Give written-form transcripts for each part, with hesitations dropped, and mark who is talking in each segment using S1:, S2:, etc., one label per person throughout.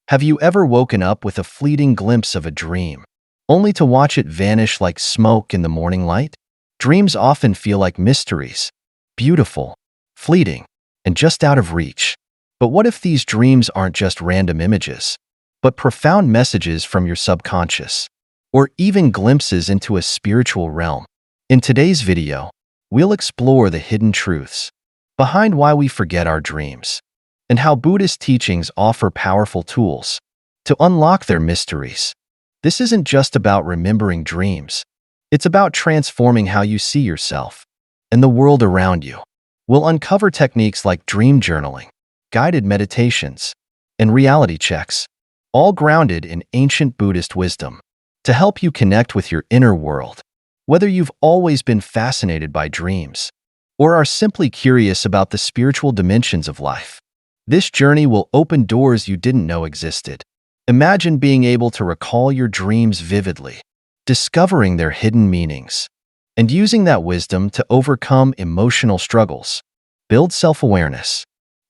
S1: Have you ever woken up with a fleeting glimpse of a dream, only to watch it vanish like smoke in the morning light? Dreams often feel like mysteries, beautiful, fleeting, and just out of reach. But what if these dreams aren't just random images, but profound messages from your subconscious, or even glimpses into a spiritual realm? In today's video, we'll explore the hidden truths behind why we forget our dreams, and how Buddhist teachings offer powerful tools to unlock their mysteries. This isn't just about remembering dreams. It's about transforming how you see yourself and the world around you. We'll uncover techniques like dream journaling, guided meditations, and reality checks, all grounded in ancient Buddhist wisdom, to help you connect with your inner world. Whether you've always been fascinated by dreams or are simply curious about the spiritual dimensions of life, this journey will open doors you didn't know existed. Imagine being able to recall your dreams vividly, discovering their hidden meanings, and using that wisdom to overcome emotional struggles, build self-awareness,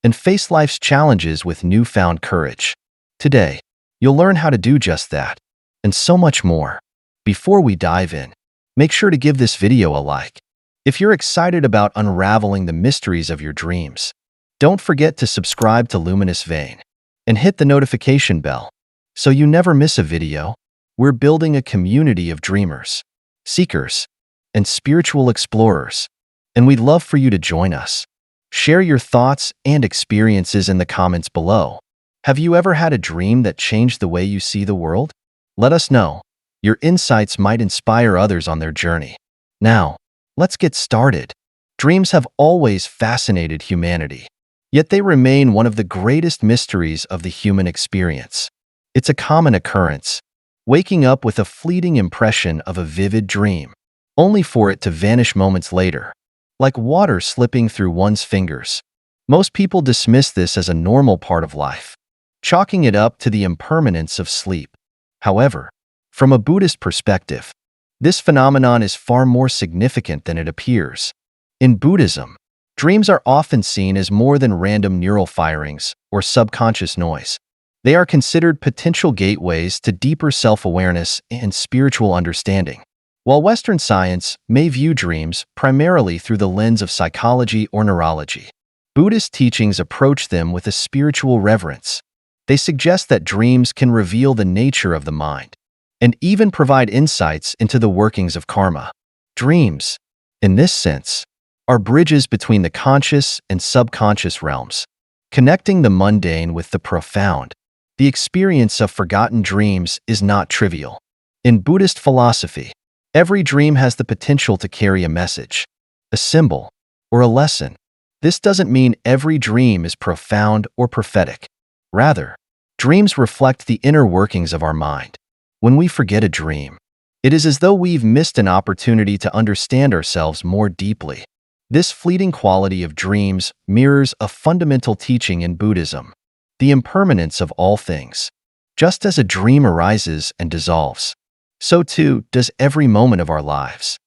S1: and face life's challenges with newfound courage. Today, you'll learn how to do just that, and so much more. Before we dive in, make sure to give this video a like. If you're excited about unraveling the mysteries of your dreams, don't forget to subscribe to Luminous Vein and hit the notification bell so you never miss a video. We're building a community of dreamers, seekers, and spiritual explorers, and we'd love for you to join us. Share your thoughts and experiences in the comments below. Have you ever had a dream that changed the way you see the world? Let us know. Your insights might inspire others on their journey. Now, let's get started. Dreams have always fascinated humanity, yet they remain one of the greatest mysteries of the human experience. It's a common occurrence, waking up with a fleeting impression of a vivid dream, only for it to vanish moments later, like water slipping through one's fingers. Most people dismiss this as a normal part of life, chalking it up to the impermanence of sleep. However, from a Buddhist perspective, this phenomenon is far more significant than it appears. In Buddhism, dreams are often seen as more than random neural firings or subconscious noise. They are considered potential gateways to deeper self-awareness and spiritual understanding. While Western science may view dreams primarily through the lens of psychology or neurology, Buddhist teachings approach them with a spiritual reverence. They suggest that dreams can reveal the nature of the mind and even provide insights into the workings of karma. Dreams, in this sense, are bridges between the conscious and subconscious realms, connecting the mundane with the profound. The experience of forgotten dreams is not trivial. In Buddhist philosophy, every dream has the potential to carry a message, a symbol, or a lesson. This doesn't mean every dream is profound or prophetic. Rather, dreams reflect the inner workings of our mind. When we forget a dream, it is as though we've missed an opportunity to understand ourselves more deeply. This fleeting quality of dreams mirrors a fundamental teaching in Buddhism: the impermanence of all things. Just as a dream arises and dissolves, so too does every moment of our lives.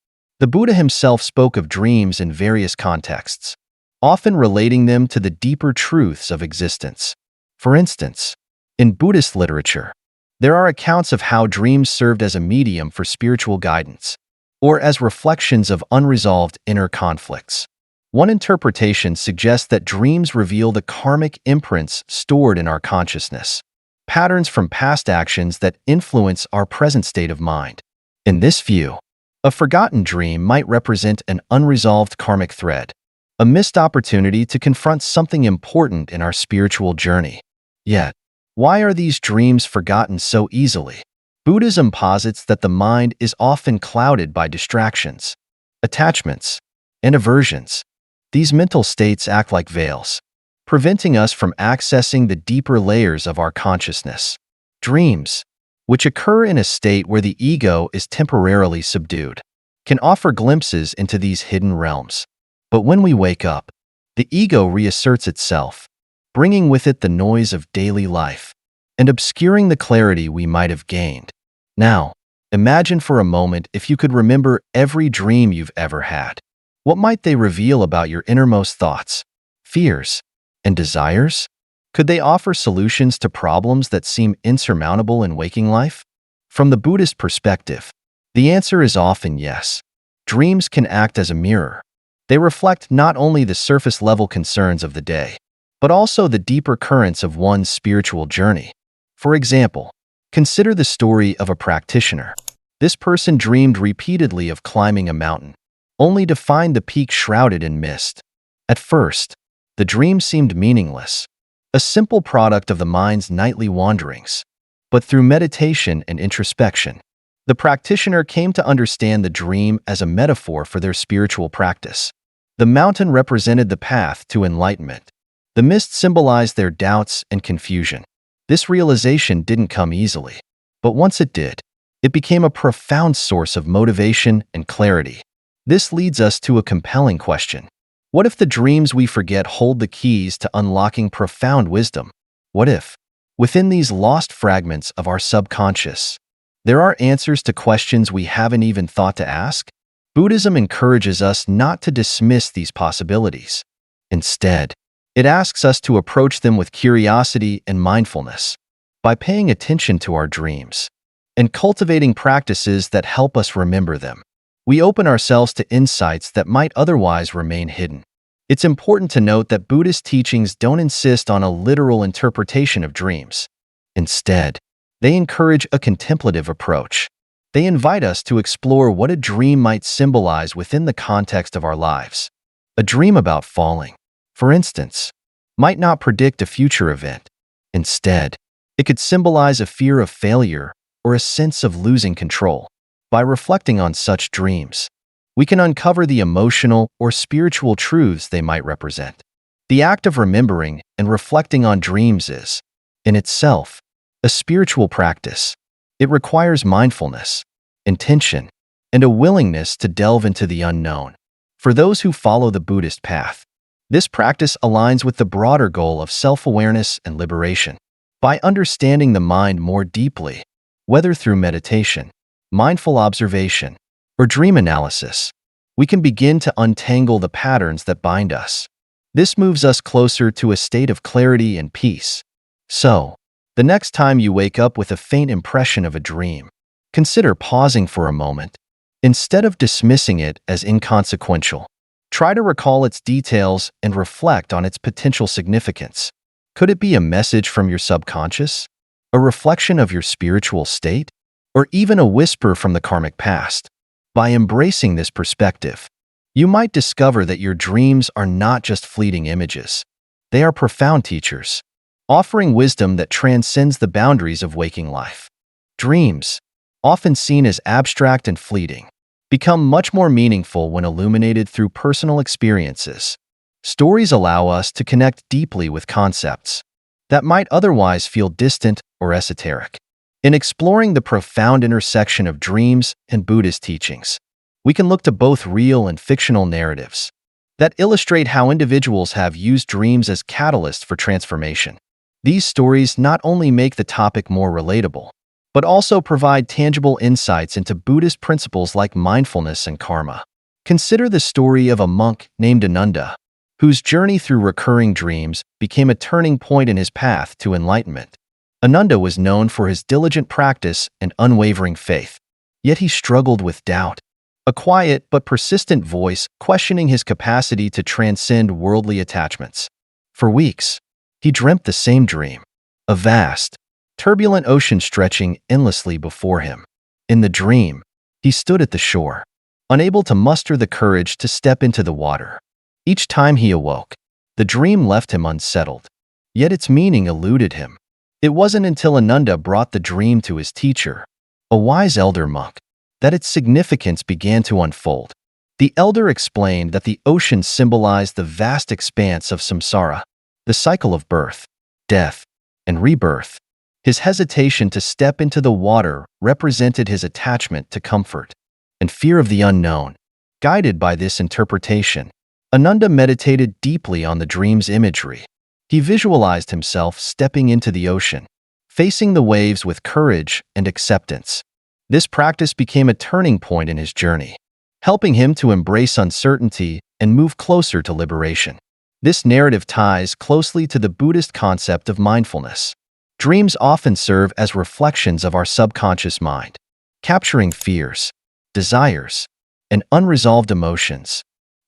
S1: The Buddha himself spoke of dreams in various contexts, often relating them to the deeper truths of existence. For instance, in Buddhist literature, there are accounts of how dreams served as a medium for spiritual guidance, or as reflections of unresolved inner conflicts. One interpretation suggests that dreams reveal the karmic imprints stored in our consciousness, patterns from past actions that influence our present state of mind. In this view, a forgotten dream might represent an unresolved karmic thread, a missed opportunity to confront something important in our spiritual journey. Yet, why are these dreams forgotten so easily? Buddhism posits that the mind is often clouded by distractions, attachments, and aversions. These mental states act like veils, preventing us from accessing the deeper layers of our consciousness. Dreams, which occur in a state where the ego is temporarily subdued, can offer glimpses into these hidden realms. But when we wake up, the ego reasserts itself, bringing with it the noise of daily life and obscuring the clarity we might have gained. Now, imagine for a moment if you could remember every dream you've ever had. What might they reveal about your innermost thoughts, fears, and desires? Could they offer solutions to problems that seem insurmountable in waking life? From the Buddhist perspective, the answer is often yes. Dreams can act as a mirror. They reflect not only the surface-level concerns of the day, but also the deeper currents of one's spiritual journey. For example, consider the story of a practitioner. This person dreamed repeatedly of climbing a mountain, only to find the peak shrouded in mist. At first, the dream seemed meaningless, a simple product of the mind's nightly wanderings. But through meditation and introspection, the practitioner came to understand the dream as a metaphor for their spiritual practice. The mountain represented the path to enlightenment. The mist symbolized their doubts and confusion. This realization didn't come easily, but once it did, it became a profound source of motivation and clarity. This leads us to a compelling question. What if the dreams we forget hold the keys to unlocking profound wisdom? What if, within these lost fragments of our subconscious, there are answers to questions we haven't even thought to ask? Buddhism encourages us not to dismiss these possibilities. Instead, it asks us to approach them with curiosity and mindfulness. By paying attention to our dreams and cultivating practices that help us remember them, we open ourselves to insights that might otherwise remain hidden. It's important to note that Buddhist teachings don't insist on a literal interpretation of dreams. Instead, they encourage a contemplative approach. They invite us to explore what a dream might symbolize within the context of our lives. A dream about falling, for instance, might not predict a future event. Instead, it could symbolize a fear of failure or a sense of losing control. By reflecting on such dreams, we can uncover the emotional or spiritual truths they might represent. The act of remembering and reflecting on dreams is, in itself, a spiritual practice. It requires mindfulness, intention, and a willingness to delve into the unknown. For those who follow the Buddhist path, this practice aligns with the broader goal of self-awareness and liberation. By understanding the mind more deeply, whether through meditation, mindful observation, or dream analysis, we can begin to untangle the patterns that bind us. This moves us closer to a state of clarity and peace. So, the next time you wake up with a faint impression of a dream, consider pausing for a moment. Instead of dismissing it as inconsequential, try to recall its details and reflect on its potential significance. Could it be a message from your subconscious, a reflection of your spiritual state, or even a whisper from the karmic past? By embracing this perspective, you might discover that your dreams are not just fleeting images. They are profound teachers, offering wisdom that transcends the boundaries of waking life. Dreams, often seen as abstract and fleeting, become much more meaningful when illuminated through personal experiences. Stories allow us to connect deeply with concepts that might otherwise feel distant or esoteric. In exploring the profound intersection of dreams and Buddhist teachings, we can look to both real and fictional narratives that illustrate how individuals have used dreams as catalysts for transformation. These stories not only make the topic more relatable, but also provide tangible insights into Buddhist principles like mindfulness and karma. Consider the story of a monk named Ananda, whose journey through recurring dreams became a turning point in his path to enlightenment. Ananda was known for his diligent practice and unwavering faith, yet he struggled with doubt, a quiet but persistent voice questioning his capacity to transcend worldly attachments. For weeks, he dreamt the same dream, a vast, turbulent ocean stretching endlessly before him. In the dream, he stood at the shore, unable to muster the courage to step into the water. Each time he awoke, the dream left him unsettled, yet its meaning eluded him. It wasn't until Ananda brought the dream to his teacher, a wise elder monk, that its significance began to unfold. The elder explained that the ocean symbolized the vast expanse of samsara, the cycle of birth, death, and rebirth. His hesitation to step into the water represented his attachment to comfort and fear of the unknown. Guided by this interpretation, Ananda meditated deeply on the dream's imagery. He visualized himself stepping into the ocean, facing the waves with courage and acceptance. This practice became a turning point in his journey, helping him to embrace uncertainty and move closer to liberation. This narrative ties closely to the Buddhist concept of mindfulness. Dreams often serve as reflections of our subconscious mind, capturing fears, desires, and unresolved emotions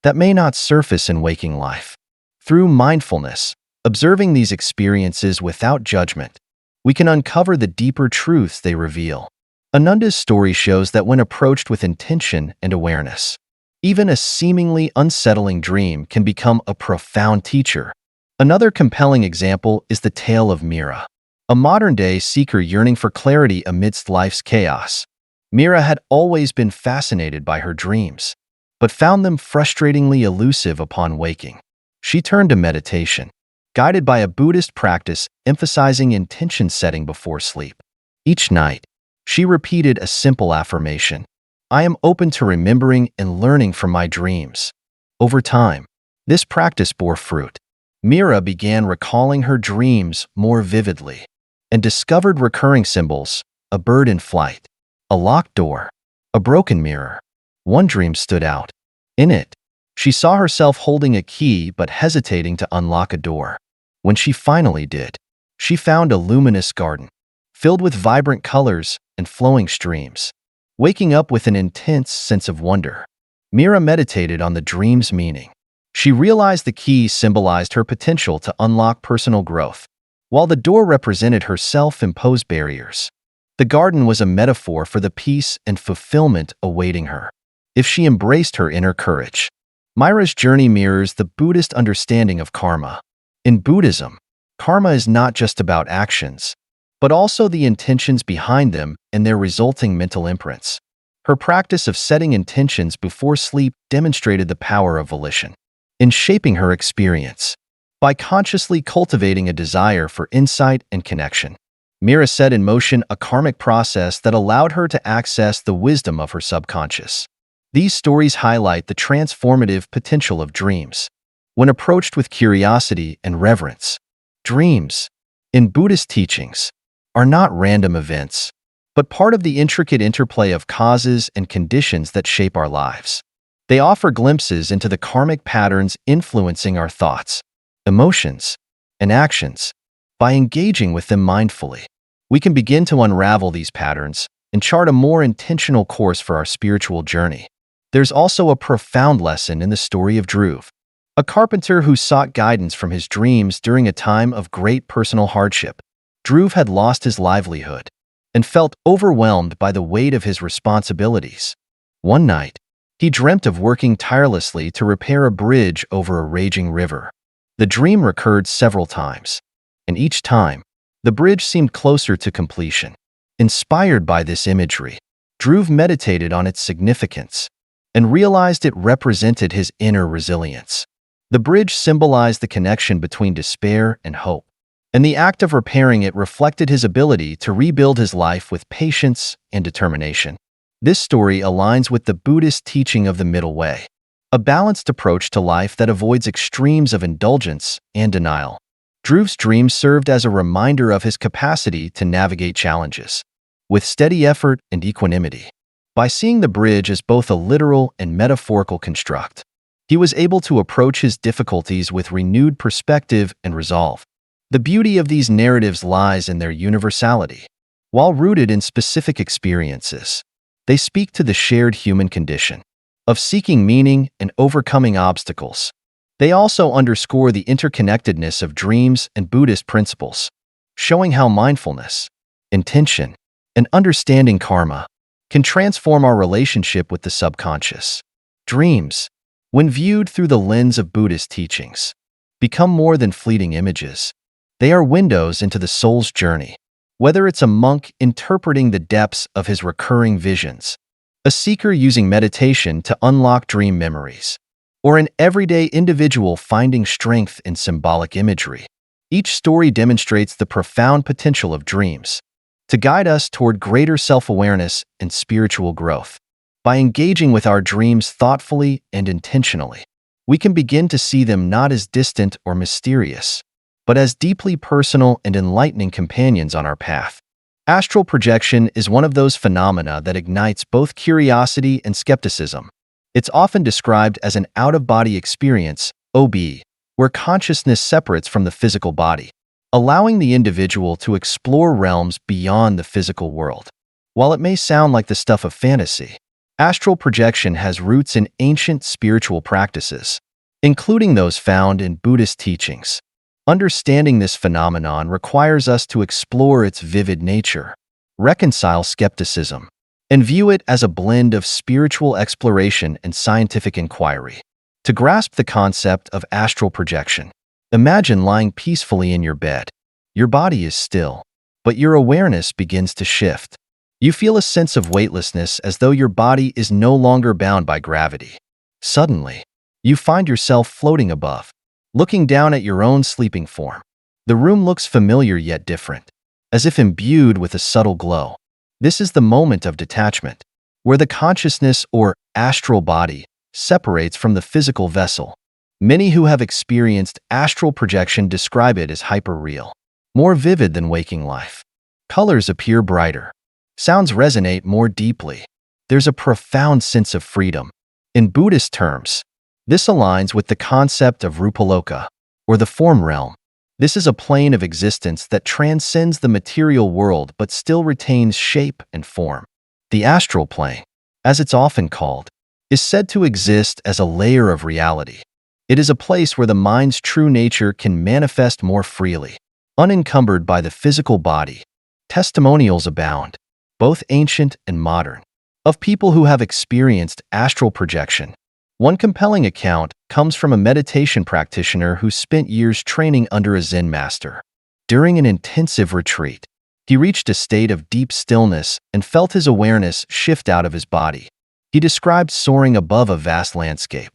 S1: that may not surface in waking life. Through mindfulness, observing these experiences without judgment, we can uncover the deeper truths they reveal. Ananda's story shows that when approached with intention and awareness, even a seemingly unsettling dream can become a profound teacher. Another compelling example is the tale of Mira, a modern-day seeker yearning for clarity amidst life's chaos. Mira had always been fascinated by her dreams, but found them frustratingly elusive upon waking. She turned to meditation, guided by a Buddhist practice emphasizing intention setting before sleep. Each night, she repeated a simple affirmation: "I am open to remembering and learning from my dreams." Over time, this practice bore fruit. Mira began recalling her dreams more vividly and discovered recurring symbols: a bird in flight, a locked door, a broken mirror. One dream stood out. In it, she saw herself holding a key but hesitating to unlock a door. When she finally did, she found a luminous garden, filled with vibrant colors and flowing streams. Waking up with an intense sense of wonder, Mira meditated on the dream's meaning. She realized the key symbolized her potential to unlock personal growth, while the door represented her self-imposed barriers. The garden was a metaphor for the peace and fulfillment awaiting her if she embraced her inner courage. Mira's journey mirrors the Buddhist understanding of karma. In Buddhism, karma is not just about actions, but also the intentions behind them and their resulting mental imprints. Her practice of setting intentions before sleep demonstrated the power of volition in shaping her experience. By consciously cultivating a desire for insight and connection, Mira set in motion a karmic process that allowed her to access the wisdom of her subconscious. These stories highlight the transformative potential of dreams. When approached with curiosity and reverence, dreams, in Buddhist teachings, are not random events, but part of the intricate interplay of causes and conditions that shape our lives. They offer glimpses into the karmic patterns influencing our thoughts, emotions, and actions. By engaging with them mindfully, we can begin to unravel these patterns and chart a more intentional course for our spiritual journey. There's also a profound lesson in the story of Dhruv, a carpenter who sought guidance from his dreams during a time of great personal hardship. Dhruv had lost his livelihood and felt overwhelmed by the weight of his responsibilities. One night, he dreamt of working tirelessly to repair a bridge over a raging river. The dream recurred several times, and each time, the bridge seemed closer to completion. Inspired by this imagery, Dhruv meditated on its significance and realized it represented his inner resilience. The bridge symbolized the connection between despair and hope, and the act of repairing it reflected his ability to rebuild his life with patience and determination. This story aligns with the Buddhist teaching of the middle way, a balanced approach to life that avoids extremes of indulgence and denial. Dhruv's dream served as a reminder of his capacity to navigate challenges with steady effort and equanimity. By seeing the bridge as both a literal and metaphorical construct, he was able to approach his difficulties with renewed perspective and resolve. The beauty of these narratives lies in their universality. While rooted in specific experiences, they speak to the shared human condition of seeking meaning and overcoming obstacles. They also underscore the interconnectedness of dreams and Buddhist principles, showing how mindfulness, intention, and understanding karma can transform our relationship with the subconscious. Dreams, when viewed through the lens of Buddhist teachings, become more than fleeting images. They are windows into the soul's journey. Whether it's a monk interpreting the depths of his recurring visions, a seeker using meditation to unlock dream memories, or an everyday individual finding strength in symbolic imagery, each story demonstrates the profound potential of dreams to guide us toward greater self-awareness and spiritual growth. By engaging with our dreams thoughtfully and intentionally, we can begin to see them not as distant or mysterious, but as deeply personal and enlightening companions on our path. Astral projection is one of those phenomena that ignites both curiosity and skepticism. It's often described as an out-of-body experience, OB, where consciousness separates from the physical body, allowing the individual to explore realms beyond the physical world. While it may sound like the stuff of fantasy, astral projection has roots in ancient spiritual practices, including those found in Buddhist teachings. Understanding this phenomenon requires us to explore its vivid nature, reconcile skepticism, and view it as a blend of spiritual exploration and scientific inquiry. To grasp the concept of astral projection, imagine lying peacefully in your bed. Your body is still, but your awareness begins to shift. You feel a sense of weightlessness as though your body is no longer bound by gravity. Suddenly, you find yourself floating above, looking down at your own sleeping form. The room looks familiar yet different, as if imbued with a subtle glow. This is the moment of detachment, where the consciousness or astral body separates from the physical vessel. Many who have experienced astral projection describe it as hyper-real, more vivid than waking life. Colors appear brighter. Sounds resonate more deeply. There's a profound sense of freedom. In Buddhist terms, this aligns with the concept of rupaloka, or the form realm. This is a plane of existence that transcends the material world but still retains shape and form. The astral plane, as it's often called, is said to exist as a layer of reality. It is a place where the mind's true nature can manifest more freely, unencumbered by the physical body. Testimonials abound, both ancient and modern, of people who have experienced astral projection. One compelling account comes from a meditation practitioner who spent years training under a Zen master. During an intensive retreat, he reached a state of deep stillness and felt his awareness shift out of his body. He described soaring above a vast landscape.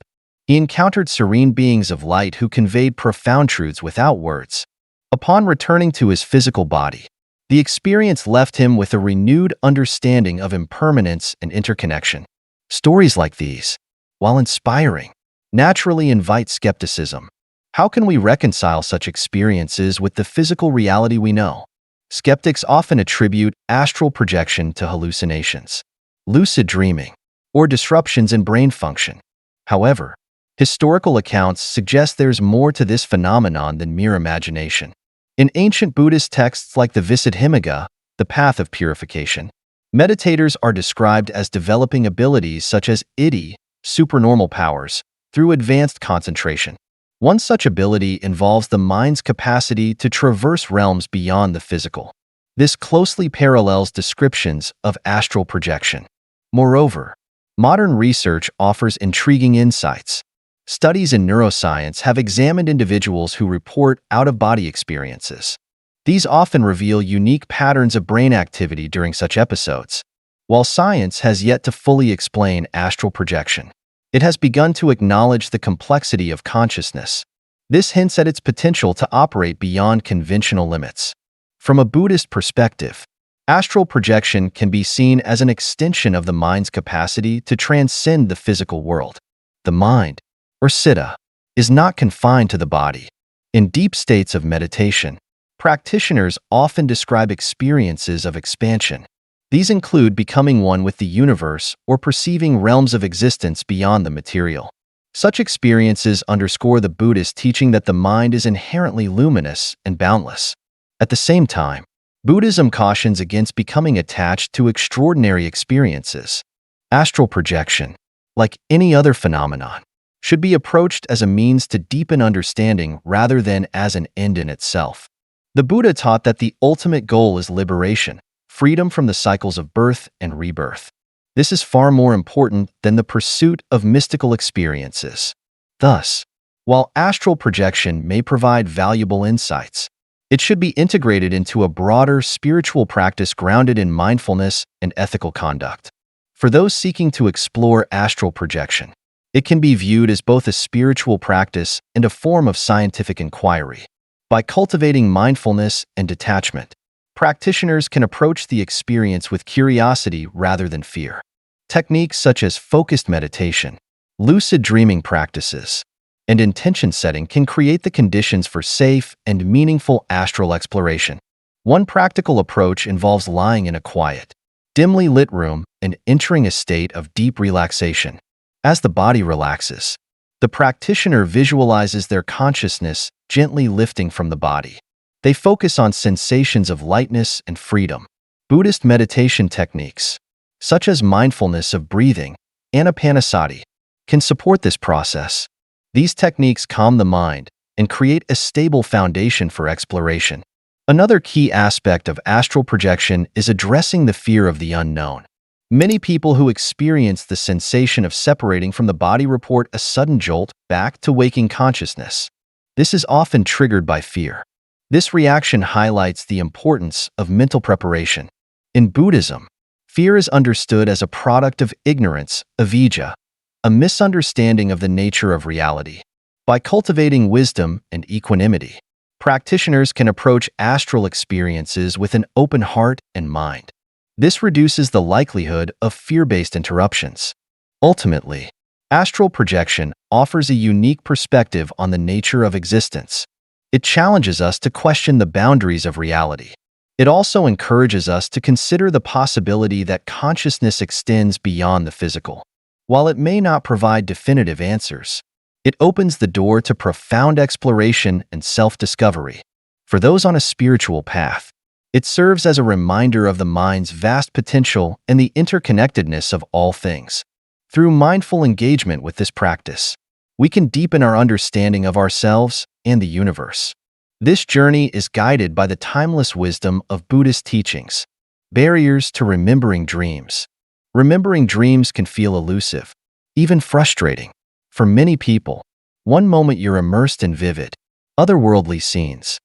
S1: He encountered serene beings of light who conveyed profound truths without words. Upon returning to his physical body, the experience left him with a renewed understanding of impermanence and interconnection. Stories like these, while inspiring, naturally invite skepticism. How can we reconcile such experiences with the physical reality we know? Skeptics often attribute astral projection to hallucinations, lucid dreaming, or disruptions in brain function. However, historical accounts suggest there's more to this phenomenon than mere imagination. In ancient Buddhist texts like the Visuddhimagga, the path of purification, meditators are described as developing abilities such as iddhi, supernormal powers, through advanced concentration. One such ability involves the mind's capacity to traverse realms beyond the physical. This closely parallels descriptions of astral projection. Moreover, modern research offers intriguing insights. Studies in neuroscience have examined individuals who report out-of-body experiences. These often reveal unique patterns of brain activity during such episodes. While science has yet to fully explain astral projection, it has begun to acknowledge the complexity of consciousness. This hints at its potential to operate beyond conventional limits. From a Buddhist perspective, astral projection can be seen as an extension of the mind's capacity to transcend the physical world. The mind, or citta, is not confined to the body. In deep states of meditation, practitioners often describe experiences of expansion. These include becoming one with the universe or perceiving realms of existence beyond the material. Such experiences underscore the Buddhist teaching that the mind is inherently luminous and boundless. At the same time, Buddhism cautions against becoming attached to extraordinary experiences. Astral projection, like any other phenomenon, should be approached as a means to deepen understanding rather than as an end in itself. The Buddha taught that the ultimate goal is liberation, freedom from the cycles of birth and rebirth. This is far more important than the pursuit of mystical experiences. Thus, while astral projection may provide valuable insights, it should be integrated into a broader spiritual practice grounded in mindfulness and ethical conduct. For those seeking to explore astral projection, it can be viewed as both a spiritual practice and a form of scientific inquiry. By cultivating mindfulness and detachment, practitioners can approach the experience with curiosity rather than fear. Techniques such as focused meditation, lucid dreaming practices, and intention setting can create the conditions for safe and meaningful astral exploration. One practical approach involves lying in a quiet, dimly lit room and entering a state of deep relaxation. As the body relaxes, The practitioner visualizes their consciousness gently lifting from the body. They focus on sensations of lightness and freedom. Buddhist meditation techniques, such as mindfulness of breathing, anapanasati, can support this process. These techniques calm the mind and create a stable foundation for exploration. Another key aspect of astral projection is addressing the fear of the unknown. Many people who experience the sensation of separating from the body report a sudden jolt back to waking consciousness. This is often triggered by fear. This reaction highlights the importance of mental preparation. In Buddhism, fear is understood as a product of ignorance, avijja, a misunderstanding of the nature of reality. By cultivating wisdom and equanimity, practitioners can approach astral experiences with an open heart and mind. This reduces the likelihood of fear-based interruptions. Ultimately, astral projection offers a unique perspective on the nature of existence. It challenges us to question the boundaries of reality. It also encourages us to consider the possibility that consciousness extends beyond the physical. While it may not provide definitive answers, it opens the door to profound exploration and self-discovery. For those on a spiritual path, it serves as a reminder of the mind's vast potential and the interconnectedness of all things. Through mindful engagement with this practice, we can deepen our understanding of ourselves and the universe. This journey is guided by the timeless wisdom of Buddhist teachings. Barriers to remembering dreams. Remembering dreams can feel elusive, even frustrating. For many people, one moment you're immersed in vivid, otherworldly scenes.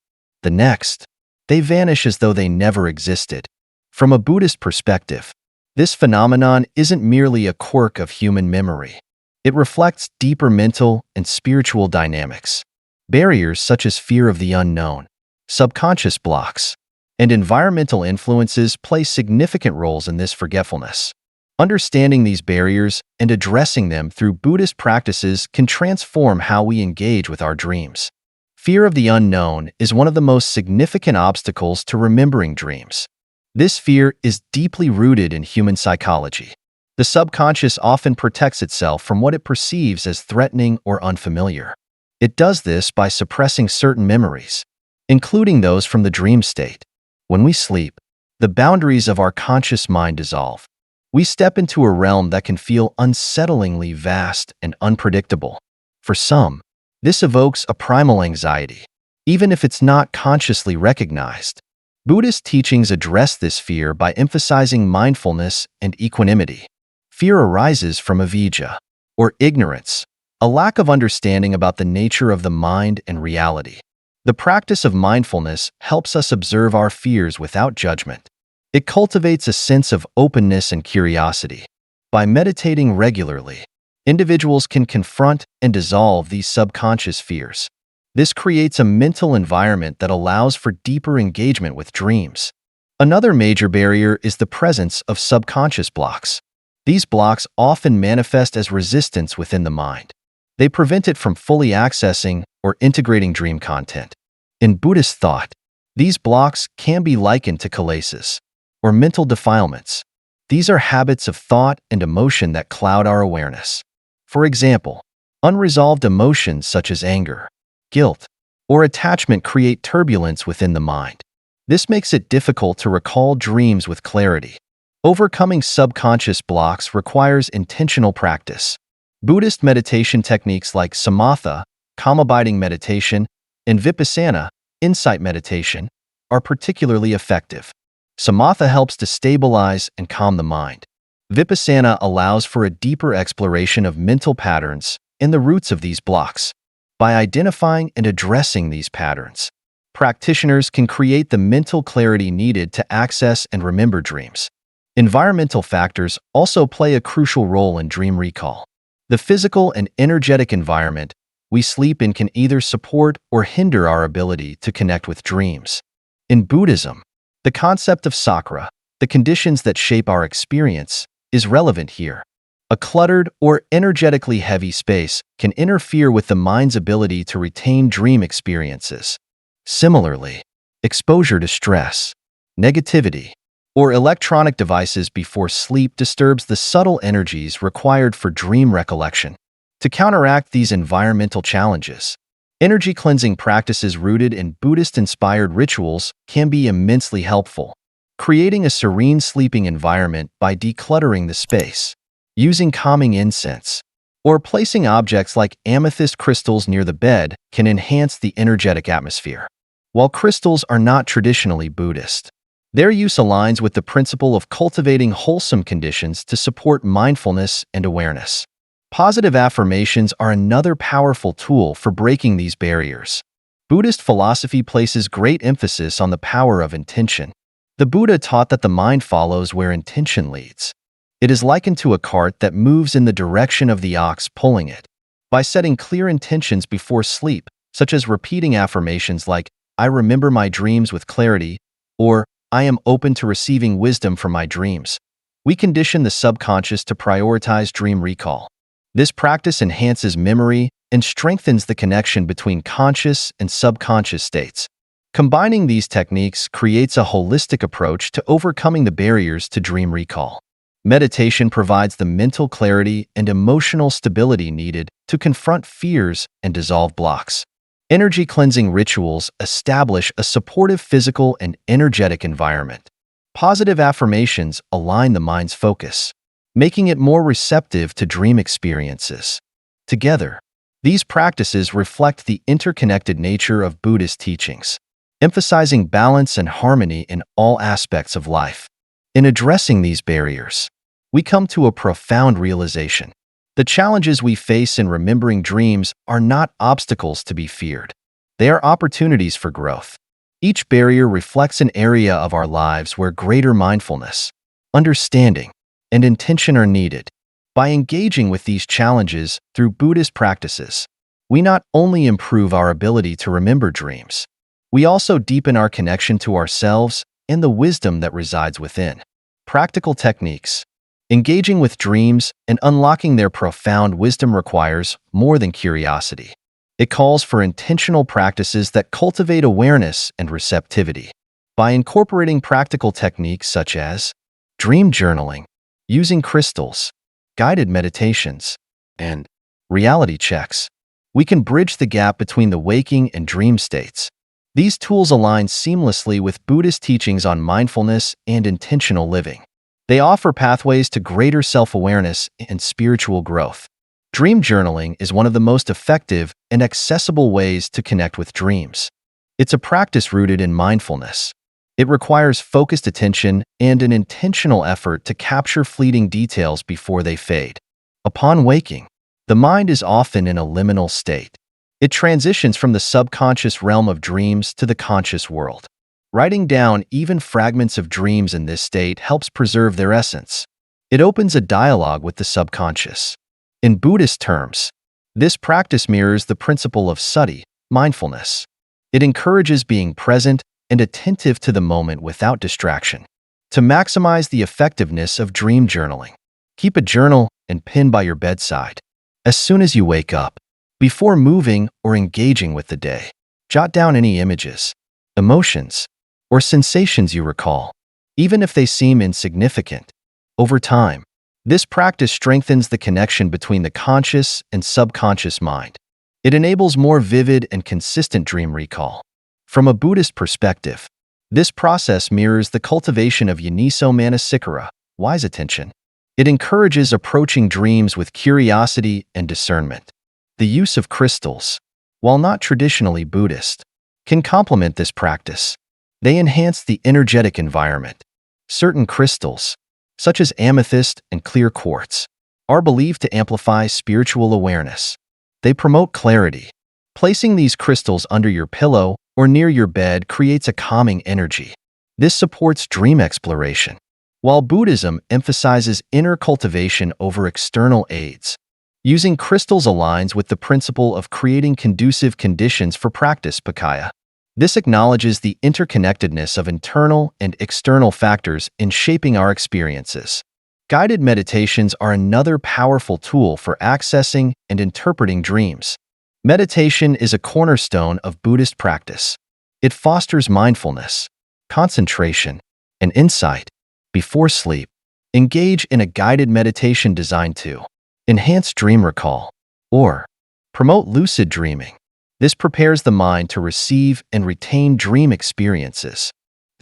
S1: The next, they vanish as though they never existed. From a Buddhist perspective, this phenomenon isn't merely a quirk of human memory. It reflects deeper mental and spiritual dynamics. Barriers such as fear of the unknown, subconscious blocks, and environmental influences play significant roles in this forgetfulness. Understanding these barriers and addressing them through Buddhist practices can transform how we engage with our dreams. Fear of the unknown is one of the most significant obstacles to remembering dreams. This fear is deeply rooted in human psychology. The subconscious often protects itself from what it perceives as threatening or unfamiliar. It does this by suppressing certain memories, including those from the dream state. When we sleep, the boundaries of our conscious mind dissolve. We step into a realm that can feel unsettlingly vast and unpredictable. For some, this evokes a primal anxiety, even if it's not consciously recognized. Buddhist teachings address this fear by emphasizing mindfulness and equanimity. Fear arises from avijja, or ignorance, a lack of understanding about the nature of the mind and reality. The practice of mindfulness helps us observe our fears without judgment. It cultivates a sense of openness and curiosity. By meditating regularly, individuals can confront and dissolve these subconscious fears. This creates a mental environment that allows for deeper engagement with dreams. Another major barrier is the presence of subconscious blocks. These blocks often manifest as resistance within the mind. They prevent it from fully accessing or integrating dream content. In Buddhist thought, these blocks can be likened to kilesas, or mental defilements. These are habits of thought and emotion that cloud our awareness. For example, unresolved emotions such as anger, guilt, or attachment create turbulence within the mind. This makes it difficult to recall dreams with clarity. Overcoming subconscious blocks requires intentional practice. Buddhist meditation techniques like samatha, calm-abiding meditation, and vipassana, insight meditation, are particularly effective. Samatha helps to stabilize and calm the mind. Vipassana allows for a deeper exploration of mental patterns and the roots of these blocks. By identifying and addressing these patterns, practitioners can create the mental clarity needed to access and remember dreams. Environmental factors also play a crucial role in dream recall. The physical and energetic environment we sleep in can either support or hinder our ability to connect with dreams. In Buddhism, the concept of sakra, the conditions that shape our experience, is relevant here. A cluttered or energetically heavy space can interfere with the mind's ability to retain dream experiences. Similarly, exposure to stress, negativity, or electronic devices before sleep disturbs the subtle energies required for dream recollection. To counteract these environmental challenges, energy cleansing practices rooted in Buddhist-inspired rituals can be immensely helpful. Creating a serene sleeping environment by decluttering the space, using calming incense, or placing objects like amethyst crystals near the bed can enhance the energetic atmosphere. While crystals are not traditionally Buddhist, their use aligns with the principle of cultivating wholesome conditions to support mindfulness and awareness. Positive affirmations are another powerful tool for breaking these barriers. Buddhist philosophy places great emphasis on the power of intention. The Buddha taught that the mind follows where intention leads. It is likened to a cart that moves in the direction of the ox pulling it. By setting clear intentions before sleep, such as repeating affirmations like, "I remember my dreams with clarity," or "I am open to receiving wisdom from my dreams," we condition the subconscious to prioritize dream recall. This practice enhances memory and strengthens the connection between conscious and subconscious states. Combining these techniques creates a holistic approach to overcoming the barriers to dream recall. Meditation provides the mental clarity and emotional stability needed to confront fears and dissolve blocks. Energy cleansing rituals establish a supportive physical and energetic environment. Positive affirmations align the mind's focus, making it more receptive to dream experiences. Together, these practices reflect the interconnected nature of Buddhist teachings, emphasizing balance and harmony in all aspects of life. In addressing these barriers, we come to a profound realization. The challenges we face in remembering dreams are not obstacles to be feared. They are opportunities for growth. Each barrier reflects an area of our lives where greater mindfulness, understanding, and intention are needed. By engaging with these challenges through Buddhist practices, we not only improve our ability to remember dreams, we also deepen our connection to ourselves and the wisdom that resides within. Practical techniques. Engaging with dreams and unlocking their profound wisdom requires more than curiosity. It calls for intentional practices that cultivate awareness and receptivity. By incorporating practical techniques such as dream journaling, using crystals, guided meditations, and reality checks, we can bridge the gap between the waking and dream states. These tools align seamlessly with Buddhist teachings on mindfulness and intentional living. They offer pathways to greater self-awareness and spiritual growth. Dream journaling is one of the most effective and accessible ways to connect with dreams. It's a practice rooted in mindfulness. It requires focused attention and an intentional effort to capture fleeting details before they fade. Upon waking, the mind is often in a liminal state. It transitions from the subconscious realm of dreams to the conscious world. Writing down even fragments of dreams in this state helps preserve their essence. It opens a dialogue with the subconscious. In Buddhist terms, this practice mirrors the principle of sati, mindfulness. It encourages being present and attentive to the moment without distraction. To maximize the effectiveness of dream journaling, keep a journal and pen by your bedside. As soon as you wake up, before moving or engaging with the day, jot down any images, emotions, or sensations you recall, even if they seem insignificant. Over time, this practice strengthens the connection between the conscious and subconscious mind. It enables more vivid and consistent dream recall. From a Buddhist perspective, this process mirrors the cultivation of Yoniso manasikara, wise attention. It encourages approaching dreams with curiosity and discernment. The use of crystals, while not traditionally Buddhist, can complement this practice. They enhance the energetic environment. Certain crystals, such as amethyst and clear quartz, are believed to amplify spiritual awareness. They promote clarity. Placing these crystals under your pillow or near your bed creates a calming energy. This supports dream exploration. While Buddhism emphasizes inner cultivation over external aids, using crystals aligns with the principle of creating conducive conditions for practice pakaya. This acknowledges the interconnectedness of internal and external factors in shaping our experiences. Guided meditations are another powerful tool for accessing and interpreting dreams. Meditation is a cornerstone of Buddhist practice. It fosters mindfulness, concentration, and insight. Before sleep, engage in a guided meditation designed to enhance dream recall Or promote lucid dreaming. This prepares the mind to receive and retain dream experiences.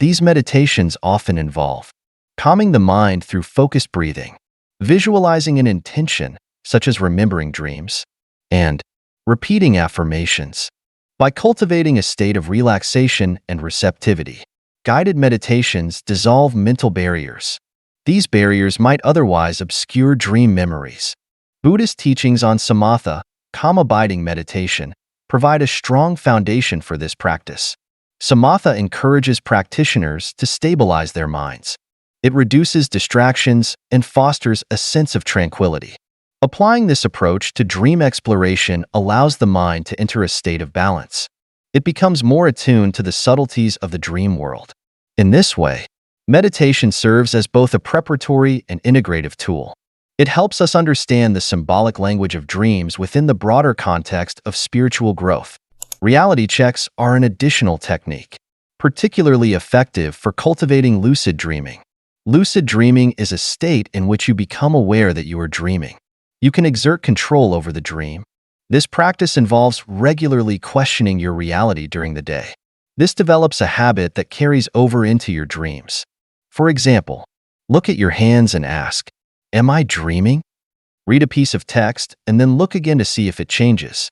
S1: These meditations often involve calming the mind through focused breathing, visualizing an intention, such as remembering dreams, and repeating affirmations. By cultivating a state of relaxation and receptivity, guided meditations dissolve mental barriers. These barriers might otherwise obscure dream memories. Buddhist teachings on samatha, calm abiding meditation, provide a strong foundation for this practice. Samatha encourages practitioners to stabilize their minds. It reduces distractions and fosters a sense of tranquility. Applying this approach to dream exploration allows the mind to enter a state of balance. It becomes more attuned to the subtleties of the dream world. In this way, meditation serves as both a preparatory and integrative tool. It helps us understand the symbolic language of dreams within the broader context of spiritual growth. Reality checks are an additional technique, particularly effective for cultivating lucid dreaming. Lucid dreaming is a state in which you become aware that you are dreaming. You can exert control over the dream. This practice involves regularly questioning your reality during the day. This develops a habit that carries over into your dreams. For example, look at your hands and ask, "Am I dreaming?" Read a piece of text and then look again to see if it changes.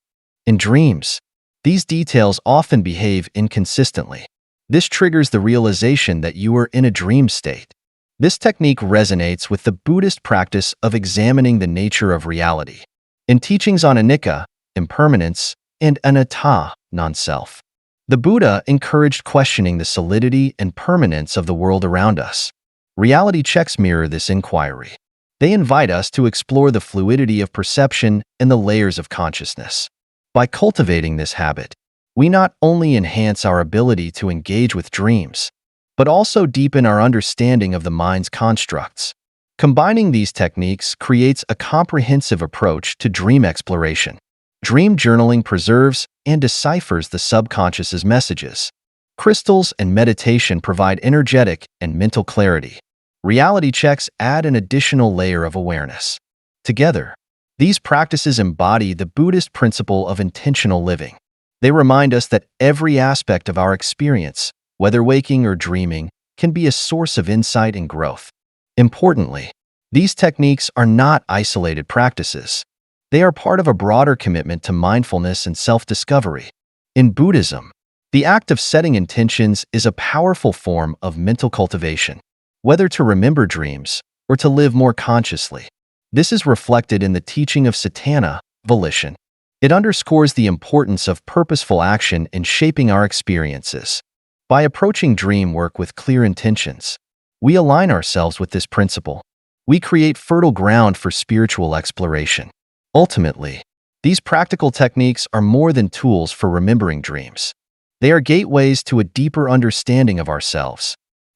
S1: In dreams, these details often behave inconsistently. This triggers the realization that you are in a dream state. This technique resonates with the Buddhist practice of examining the nature of reality. In teachings on anicca, impermanence, and anatta, non-self, the Buddha encouraged questioning the solidity and permanence of the world around us. Reality checks mirror this inquiry. They invite us to explore the fluidity of perception and the layers of consciousness. By cultivating this habit, we not only enhance our ability to engage with dreams, but also deepen our understanding of the mind's constructs. Combining these techniques creates a comprehensive approach to dream exploration. Dream journaling preserves and deciphers the subconscious's messages. Crystals and meditation provide energetic and mental clarity. Reality checks add an additional layer of awareness. Together, these practices embody the Buddhist principle of intentional living. They remind us that every aspect of our experience, whether waking or dreaming, can be a source of insight and growth. Importantly, these techniques are not isolated practices. They are part of a broader commitment to mindfulness and self-discovery. In Buddhism, the act of setting intentions is a powerful form of mental cultivation, whether to remember dreams or to live more consciously. This is reflected in the teaching of Satana, volition. It underscores the importance of purposeful action in shaping our experiences. By approaching dream work with clear intentions, we align ourselves with this principle. We create fertile ground for spiritual exploration. Ultimately, these practical techniques are more than tools for remembering dreams. They are gateways to a deeper understanding of ourselves.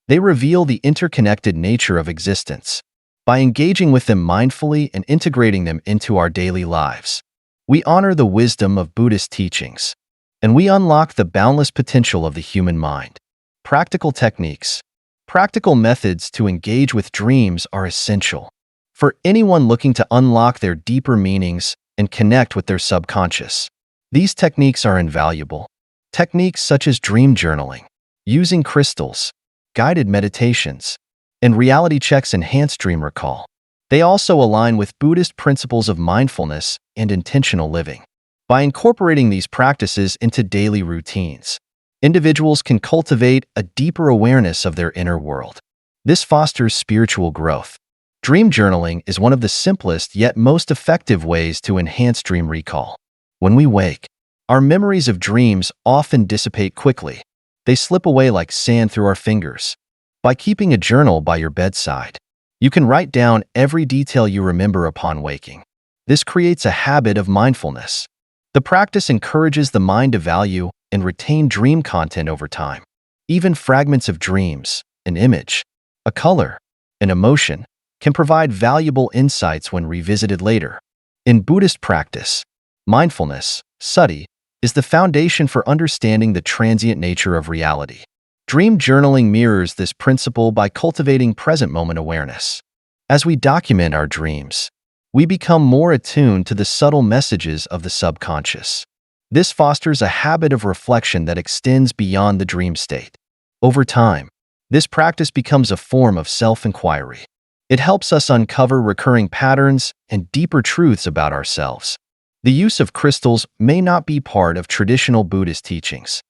S1: They reveal the interconnected nature of existence. By engaging with them mindfully and integrating them into our daily lives, we honor the wisdom of Buddhist teachings, and we unlock the boundless potential of the human mind. Practical techniques. Practical methods to engage with dreams are essential for anyone looking to unlock their deeper meanings and connect with their subconscious. These techniques are invaluable. Techniques such as dream journaling, using crystals, guided meditations, and reality checks enhance dream recall. They also align with Buddhist principles of mindfulness and intentional living. By incorporating these practices into daily routines, individuals can cultivate a deeper awareness of their inner world. This fosters spiritual growth. Dream journaling is one of the simplest yet most effective ways to enhance dream recall. When we wake, our memories of dreams often dissipate quickly. They slip away like sand through our fingers. By keeping a journal by your bedside, you can write down every detail you remember upon waking. This creates a habit of mindfulness. The practice encourages the mind to value and retain dream content over time. Even fragments of dreams, an image, a color, an emotion, can provide valuable insights when revisited later. In Buddhist practice, mindfulness, sati, is the foundation for understanding the transient nature of reality. Dream journaling mirrors this principle by cultivating present moment awareness. As we document our dreams, we become more attuned to the subtle messages of the subconscious. This fosters a habit of reflection that extends beyond the dream state. Over time, this practice becomes a form of self-inquiry. It helps us uncover recurring patterns and deeper truths about ourselves. The use of crystals may not be part of traditional Buddhist teachings.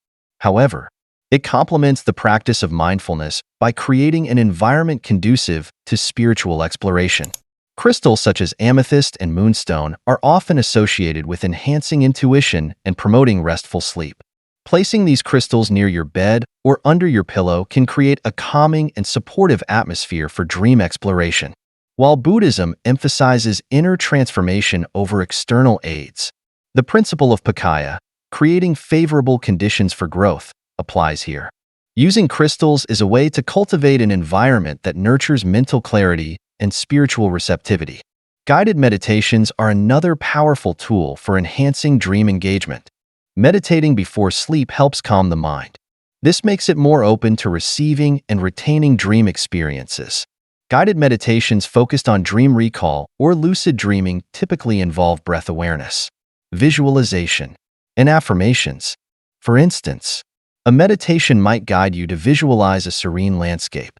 S1: However, it complements the practice of mindfulness by creating an environment conducive to spiritual exploration. Crystals such as amethyst and moonstone are often associated with enhancing intuition and promoting restful sleep. Placing these crystals near your bed or under your pillow can create a calming and supportive atmosphere for dream exploration. While Buddhism emphasizes inner transformation over external aids, the principle of pakaya, creating favorable conditions for growth, applies here. Using crystals is a way to cultivate an environment that nurtures mental clarity and spiritual receptivity. Guided meditations are another powerful tool for enhancing dream engagement. Meditating before sleep helps calm the mind. This makes it more open to receiving and retaining dream experiences. Guided meditations focused on dream recall or lucid dreaming typically involve breath awareness, visualization, and affirmations. For instance, a meditation might guide you to visualize a serene landscape.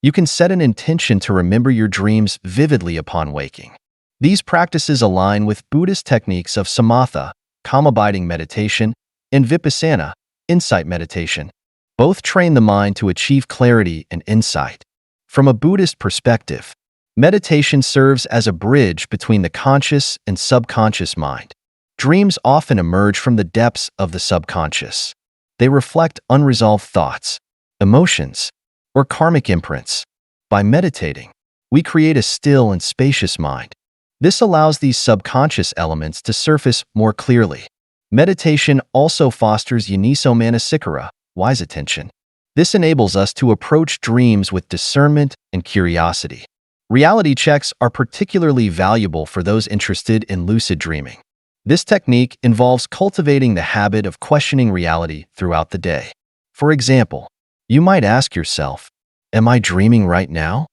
S1: You can set an intention to remember your dreams vividly upon waking. These practices align with Buddhist techniques of samatha, calm-abiding meditation, and vipassana, insight meditation. Both train the mind to achieve clarity and insight. From a Buddhist perspective, meditation serves as a bridge between the conscious and subconscious mind. Dreams often emerge from the depths of the subconscious. They reflect unresolved thoughts, emotions, or karmic imprints. By meditating, we create a still and spacious mind. This allows these subconscious elements to surface more clearly. Meditation also fosters yoniso manasikara, wise attention. This enables us to approach dreams with discernment and curiosity. Reality checks are particularly valuable for those interested in lucid dreaming. This technique involves cultivating the habit of questioning reality throughout the day. For example, you might ask yourself, "Am I dreaming right now?"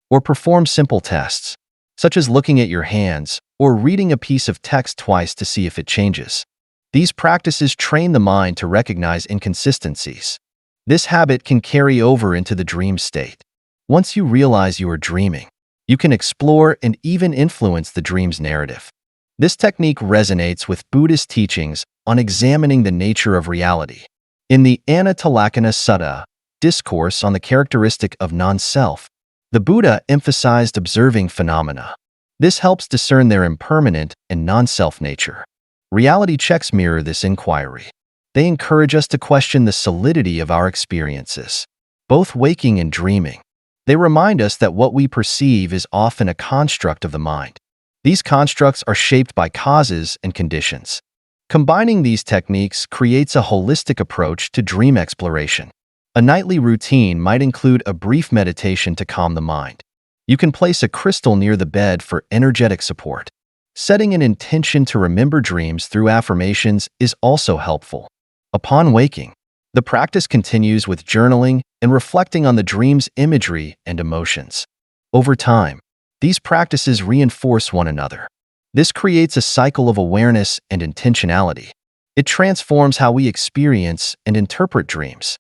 S1: Or perform simple tests, such as looking at your hands or reading a piece of text twice to see if it changes. These practices train the mind to recognize inconsistencies. This habit can carry over into the dream state. Once you realize you are dreaming, you can explore and even influence the dream's narrative. This technique resonates with Buddhist teachings on examining the nature of reality. In the Anatalakkhana Sutta, discourse on the characteristic of non-self, the Buddha emphasized observing phenomena. This helps discern their impermanent and non-self nature. Reality checks mirror this inquiry. They encourage us to question the solidity of our experiences, both waking and dreaming. They remind us that what we perceive is often a construct of the mind. These constructs are shaped by causes and conditions. Combining these techniques creates a holistic approach to dream exploration. A nightly routine might include a brief meditation to calm the mind. You can place a crystal near the bed for energetic support. Setting an intention to remember dreams through affirmations is also helpful. Upon waking, the practice continues with journaling and reflecting on the dream's imagery and emotions. Over time, these practices reinforce one another. This creates a cycle of awareness and intentionality. It transforms how we experience and interpret dreams.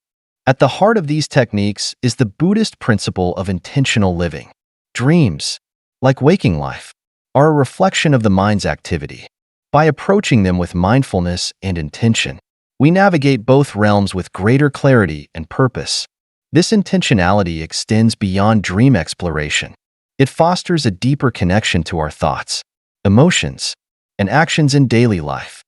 S1: At the heart of these techniques is the Buddhist principle of intentional living. Dreams, like waking life, are a reflection of the mind's activity. By approaching them with mindfulness and intention, we navigate both realms with greater clarity and purpose. This intentionality extends beyond dream exploration. It fosters a deeper connection to our thoughts, emotions, and actions in daily life.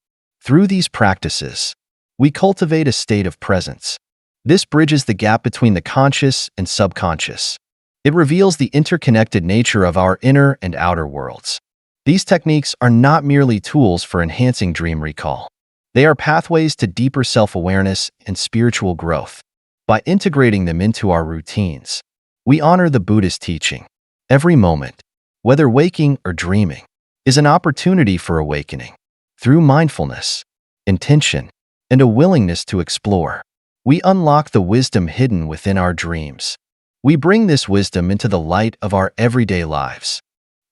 S1: Through these practices, we cultivate a state of presence. This bridges the gap between the conscious and subconscious. It reveals the interconnected nature of our inner and outer worlds. These techniques are not merely tools for enhancing dream recall. They are pathways to deeper self-awareness and spiritual growth. By integrating them into our routines, we honor the Buddhist teaching. Every moment, whether waking or dreaming, is an opportunity for awakening. Through mindfulness, intention, and a willingness to explore, we unlock the wisdom hidden within our dreams. We bring this wisdom into the light of our everyday lives.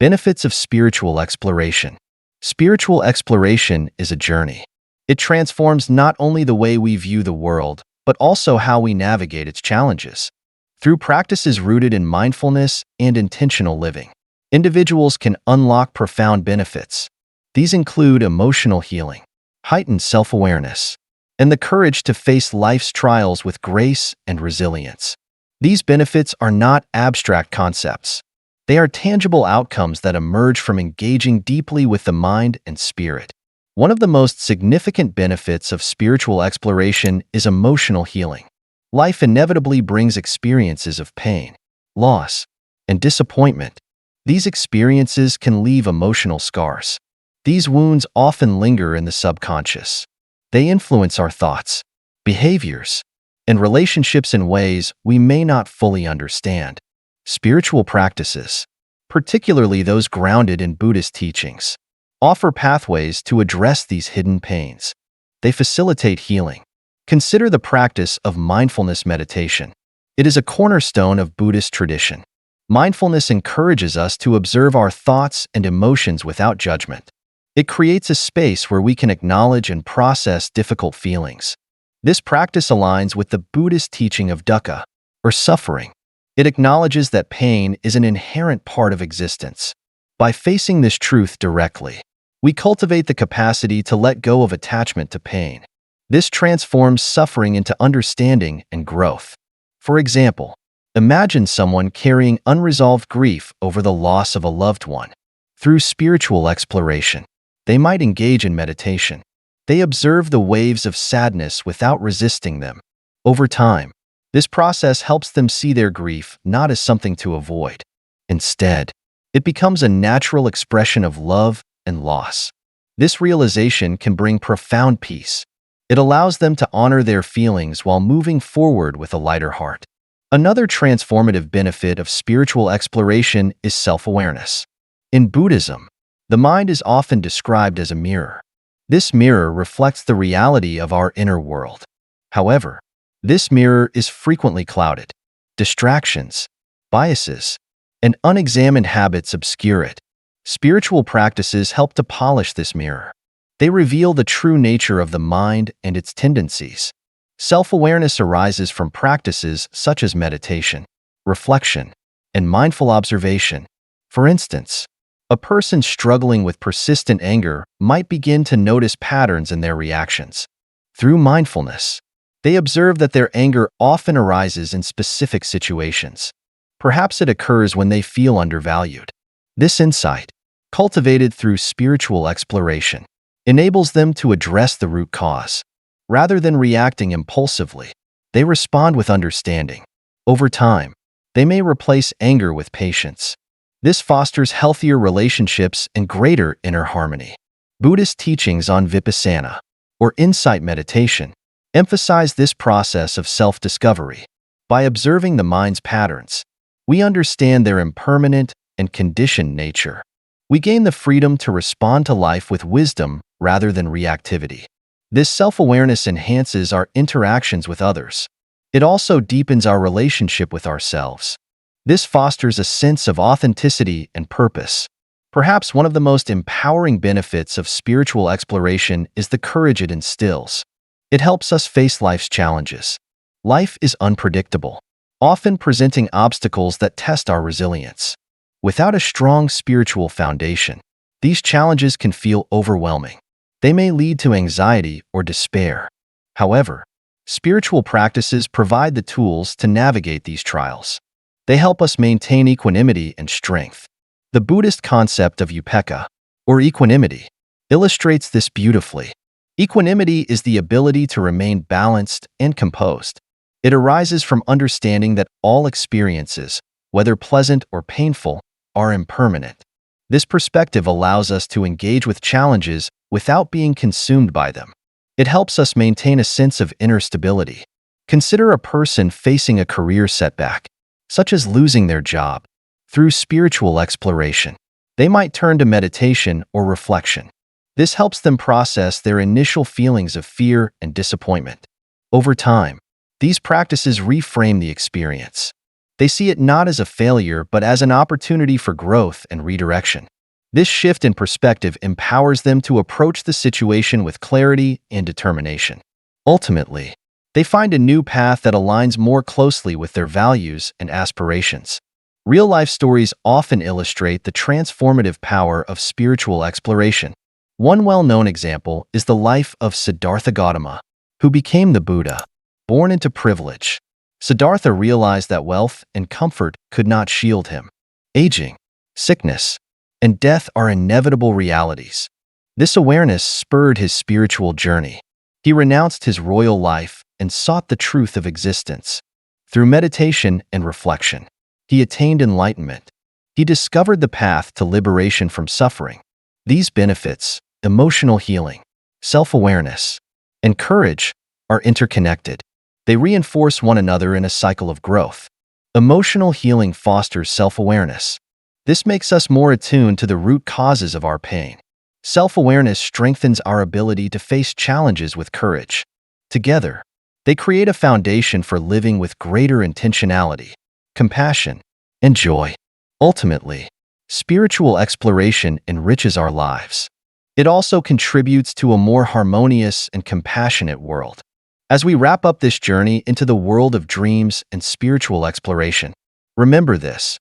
S1: Benefits of spiritual exploration. Spiritual exploration is a journey. It transforms not only the way we view the world, but also how we navigate its challenges. Through practices rooted in mindfulness and intentional living, individuals can unlock profound benefits. These include emotional healing, heightened self-awareness, and the courage to face life's trials with grace and resilience. These benefits are not abstract concepts. They are tangible outcomes that emerge from engaging deeply with the mind and spirit. One of the most significant benefits of spiritual exploration is emotional healing. Life inevitably brings experiences of pain, loss, and disappointment. These experiences can leave emotional scars. These wounds often linger in the subconscious. They influence our thoughts, behaviors, and relationships in ways we may not fully understand. Spiritual practices, particularly those grounded in Buddhist teachings, offer pathways to address these hidden pains. They facilitate healing. Consider the practice of mindfulness meditation. It is a cornerstone of Buddhist tradition. Mindfulness encourages us to observe our thoughts and emotions without judgment. It creates a space where we can acknowledge and process difficult feelings. This practice aligns with the Buddhist teaching of dukkha, or suffering. It acknowledges that pain is an inherent part of existence. By facing this truth directly, we cultivate the capacity to let go of attachment to pain. This transforms suffering into understanding and growth. For example, imagine someone carrying unresolved grief over the loss of a loved one. Through spiritual exploration, they might engage in meditation. They observe the waves of sadness without resisting them. Over time, this process helps them see their grief not as something to avoid. Instead, it becomes a natural expression of love and loss. This realization can bring profound peace. It allows them to honor their feelings while moving forward with a lighter heart. Another transformative benefit of spiritual exploration is self-awareness. In Buddhism, the mind is often described as a mirror. This mirror reflects the reality of our inner world. However, this mirror is frequently clouded. Distractions, biases, and unexamined habits obscure it. Spiritual practices help to polish this mirror. They reveal the true nature of the mind and its tendencies. Self-awareness arises from practices such as meditation, reflection, and mindful observation. For instance, a person struggling with persistent anger might begin to notice patterns in their reactions. Through mindfulness, they observe that their anger often arises in specific situations. Perhaps it occurs when they feel undervalued. This insight, cultivated through spiritual exploration, enables them to address the root cause. Rather than reacting impulsively, they respond with understanding. Over time, they may replace anger with patience. This fosters healthier relationships and greater inner harmony. Buddhist teachings on vipassana, or insight meditation, emphasize this process of self-discovery. By observing the mind's patterns, we understand their impermanent and conditioned nature. We gain the freedom to respond to life with wisdom rather than reactivity. This self-awareness enhances our interactions with others. It also deepens our relationship with ourselves. This fosters a sense of authenticity and purpose. Perhaps one of the most empowering benefits of spiritual exploration is the courage it instills. It helps us face life's challenges. Life is unpredictable, often presenting obstacles that test our resilience. Without a strong spiritual foundation, these challenges can feel overwhelming. They may lead to anxiety or despair. However, spiritual practices provide the tools to navigate these trials. They help us maintain equanimity and strength. The Buddhist concept of upekkha, or equanimity, illustrates this beautifully. Equanimity is the ability to remain balanced and composed. It arises from understanding that all experiences, whether pleasant or painful, are impermanent. This perspective allows us to engage with challenges without being consumed by them. It helps us maintain a sense of inner stability. Consider a person facing a career setback, such as losing their job. Through spiritual exploration, they might turn to meditation or reflection. This helps them process their initial feelings of fear and disappointment. Over time, these practices reframe the experience. They see it not as a failure but as an opportunity for growth and redirection. This shift in perspective empowers them to approach the situation with clarity and determination. Ultimately, they find a new path that aligns more closely with their values and aspirations. Real-life stories often illustrate the transformative power of spiritual exploration. One well-known example is the life of Siddhartha Gautama, who became the Buddha. Born into privilege, Siddhartha realized that wealth and comfort could not shield him. Aging, sickness, and death are inevitable realities. This awareness spurred his spiritual journey. He renounced his royal life and sought the truth of existence. Through meditation and reflection, he attained enlightenment. He discovered the path to liberation from suffering. These benefits, emotional healing, self-awareness, and courage, are interconnected. They reinforce one another in a cycle of growth. Emotional healing fosters self-awareness. This makes us more attuned to the root causes of our pain. Self-awareness strengthens our ability to face challenges with courage. Together, they create a foundation for living with greater intentionality, compassion, and joy. Ultimately, spiritual exploration enriches our lives. It also contributes to a more harmonious and compassionate world. As we wrap up this journey into the world of dreams and spiritual exploration, remember this: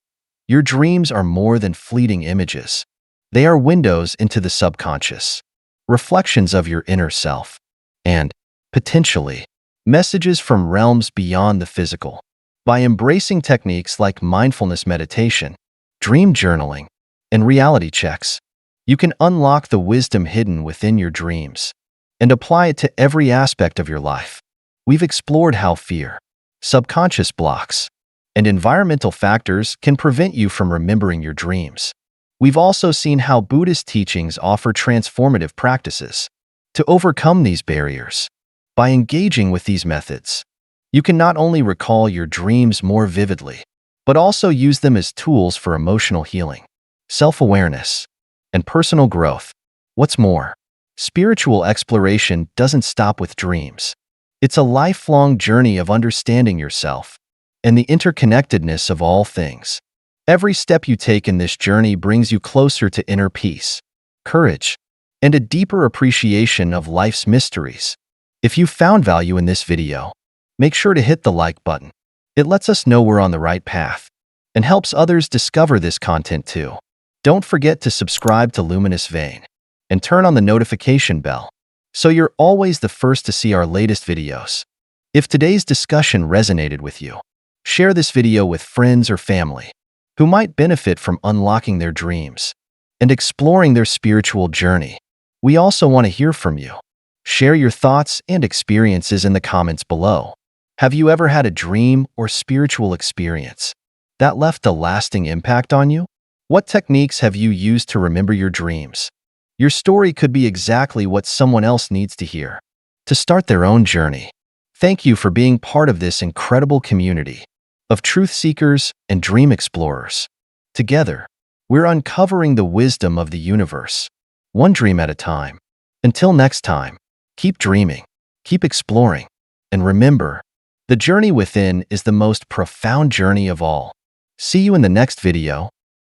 S1: your dreams are more than fleeting images. They are windows into the subconscious, reflections of your inner self, and, potentially, messages from realms beyond the physical. By embracing techniques like mindfulness meditation, dream journaling, and reality checks, you can unlock the wisdom hidden within your dreams and apply it to every aspect of your life. We've explored how fear, subconscious blocks, and environmental factors can prevent you from remembering your dreams. We've also seen how Buddhist teachings offer transformative practices to overcome these barriers. By engaging with these methods, you can not only recall your dreams more vividly, but also use them as tools for emotional healing, self-awareness, and personal growth. What's more, spiritual exploration doesn't stop with dreams. It's a lifelong journey of understanding yourself and the interconnectedness of all things. Every step you take in this journey brings you closer to inner peace, courage, and a deeper appreciation of life's mysteries. If you found value in this video, make sure to hit the like button. It lets us know we're on the right path and helps others discover this content too. Don't forget to subscribe to Luminous Vein and turn on the notification bell so you're always the first to see our latest videos. If today's discussion resonated with you, share this video with friends or family who might benefit from unlocking their dreams and exploring their spiritual journey. We also want to hear from you. Share your thoughts and experiences in the comments below. Have you ever had a dream or spiritual experience that left a lasting impact on you? What techniques have you used to remember your dreams? Your story could be exactly what someone else needs to hear to start their own journey. Thank you for being part of this incredible community of truth seekers and dream explorers. Together, we're uncovering the wisdom of the universe, one dream at a time. Until next time, keep dreaming, keep exploring, and remember, the journey within is the most profound journey of all. See you in the next video.